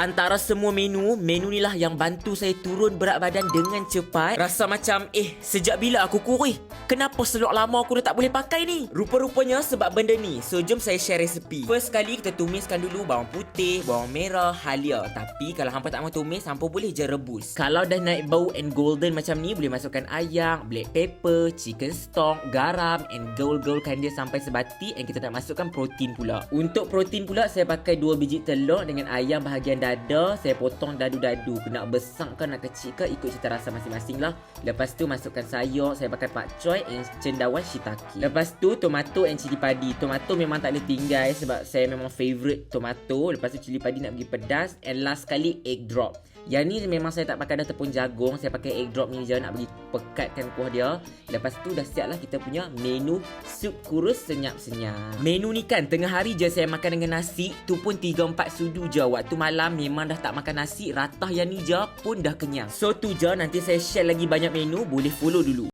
Antara semua menu ni lah yang bantu saya turun berat badan dengan cepat. Rasa macam, sejak bila aku kurus? Kenapa selok lama aku dah tak boleh pakai ni? Rupa-rupanya sebab benda ni. So, jom saya share resepi. First kali kita tumiskan dulu bawang putih, bawang merah, halia. Tapi kalau hampa tak mahu tumis, hampa boleh je rebus. Kalau dah naik bau and golden macam ni, boleh masukkan ayam, black pepper, chicken stock, garam and gold-goldkan dia sampai sebati. And kita nak masukkan protein pula. Untuk protein pula, saya pakai 2 biji telur dengan ayam bahagian dada. Saya potong dadu-dadu. Nak besar ke nak kecil ke ikut cita rasa masing-masing lah. Lepas tu masukkan sayur. Saya pakai pakcoy and cendawan shiitake. Lepas tu tomato and cili padi. Tomato memang tak boleh tinggal sebab saya memang favourite tomato. Lepas tu cili padi nak bagi pedas. And last sekali egg drop. Yang ni memang saya tak pakai dah tepung jagung. Saya pakai egg drop ni je nak bagi pekatkan kuah dia. Lepas tu dah siap lah kita punya menu sup kurus senyap-senyap. Menu ni kan tengah hari je saya makan dengan nasi. Tu pun 3-4 sudu je. Waktu malam memang dah tak makan nasi. Ratah yang ni je pun dah kenyang. So tu je, nanti saya share lagi banyak menu. Boleh follow dulu.